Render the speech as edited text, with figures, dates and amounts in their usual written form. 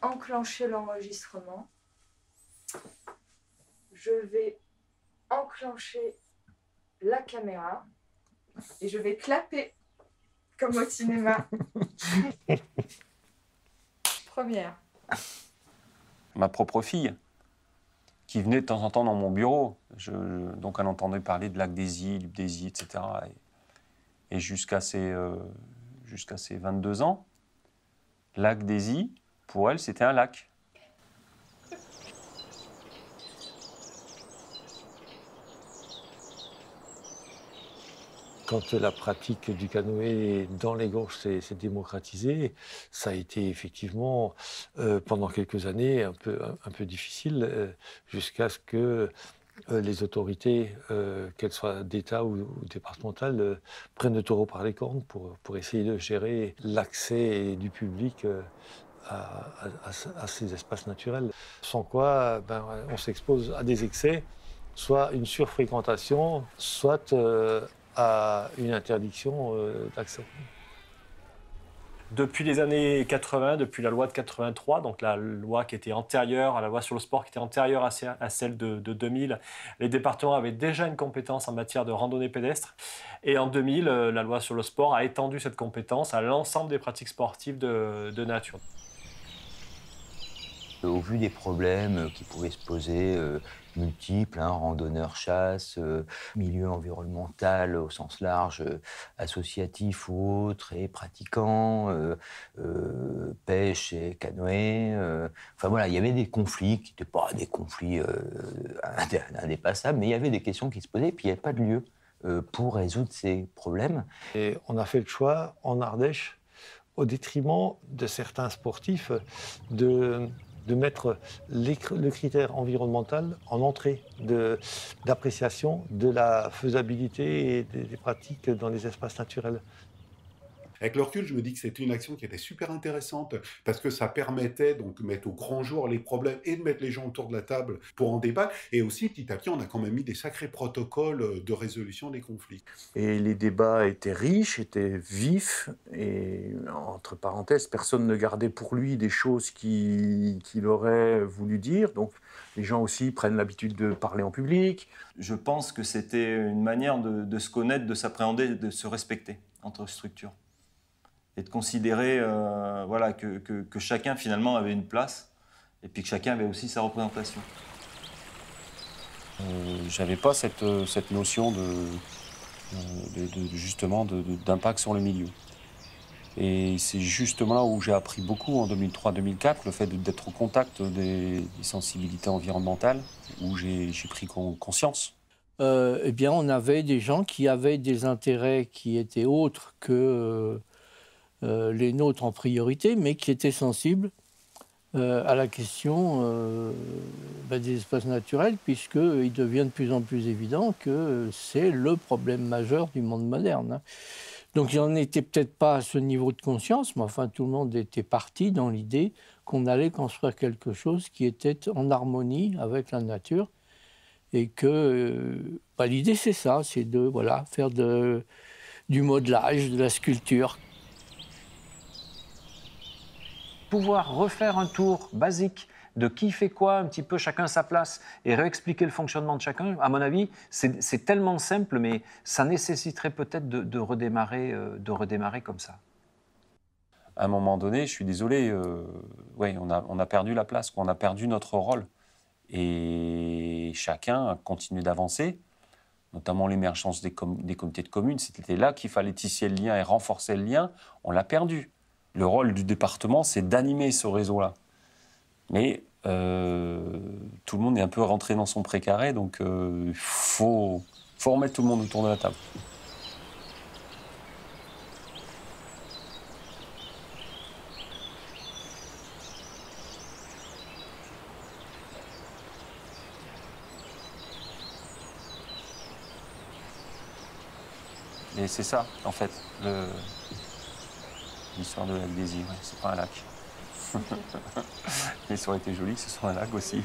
enclencher l'enregistrement. Je vais enclencher la caméra et je vais clapper comme au cinéma. Première. Ma propre fille, qui venait de temps en temps dans mon bureau. Donc elle entendait parler de lac des Îles, etc. Et jusqu'à ses 22 ans, lac des Îles, pour elle, c'était un lac. Quand la pratique du canoë dans les gorges s'est démocratisée, ça a été effectivement pendant quelques années un peu difficile jusqu'à ce que les autorités, qu'elles soient d'État ou départementales, prennent le taureau par les cornes pour essayer de gérer l'accès du public à ces espaces naturels. Sans quoi, on s'expose à des excès, soit une surfréquentation, soit à une interdiction d'accès. Depuis les années 80, depuis la loi de 83, donc la loi qui était antérieure à la loi sur le sport, qui était antérieure à celle de 2000, les départements avaient déjà une compétence en matière de randonnée pédestre. Et en 2000, la loi sur le sport a étendu cette compétence à l'ensemble des pratiques sportives de nature. Au vu des problèmes qui pouvaient se poser, multiples, randonneurs, chasse, milieu environnemental au sens large, associatif ou autre, et pratiquants, pêche et canoë. Enfin voilà, il y avait des conflits qui n'étaient pas des conflits indépassables, mais il y avait des questions qui se posaient, et puis il n'y avait pas de lieu pour résoudre ces problèmes. Et on a fait le choix en Ardèche, au détriment de certains sportifs, de mettre le critère environnemental en entrée d'appréciation de la faisabilité et des pratiques dans les espaces naturels. Avec le recul, je me dis que c'était une action qui était super intéressante parce que ça permettait donc de mettre au grand jour les problèmes et de mettre les gens autour de la table pour en débattre. Et aussi, petit à petit, on a quand même mis des sacrés protocoles de résolution des conflits. Et les débats étaient riches, étaient vifs, et entre parenthèses, personne ne gardait pour lui des choses qu'il aurait voulu dire. Donc les gens aussi prennent l'habitude de parler en public. Je pense que c'était une manière de se connaître, de s'appréhender, de se respecter entre structures. Et de considérer voilà, que chacun finalement avait une place et puis que chacun avait aussi sa représentation. J'avais pas cette notion justement d'impact sur le milieu. Et c'est justement là où j'ai appris beaucoup en 2003-2004, le fait d'être au contact des sensibilités environnementales, où j'ai pris conscience. Eh bien, on avait des gens qui avaient des intérêts qui étaient autres que les nôtres en priorité, mais qui étaient sensibles à la question des espaces naturels, puisqu'il devient de plus en plus évident que c'est le problème majeur du monde moderne. Donc il n'en était peut-être pas à ce niveau de conscience, mais enfin tout le monde était parti dans l'idée qu'on allait construire quelque chose qui était en harmonie avec la nature, et que l'idée c'est ça, c'est de faire du modelage, de la sculpture. Pouvoir refaire un tour basique de qui fait quoi, un petit peu chacun sa place, et réexpliquer le fonctionnement de chacun, à mon avis, c'est tellement simple, mais ça nécessiterait peut-être de redémarrer comme ça. À un moment donné, je suis désolé, on a perdu la place, on a perdu notre rôle. Et chacun a continué d'avancer, notamment l'émergence des comités de communes. C'était là qu'il fallait tisser le lien et renforcer le lien. On l'a perdu. Le rôle du département, c'est d'animer ce réseau-là. Mais tout le monde est un peu rentré dans son précaré, donc il faut remettre tout le monde autour de la table. Et c'est ça, en fait, l'histoire de lac des Îles, ouais, c'est pas un lac. Mais ça aurait été joli que ce soit un lac aussi.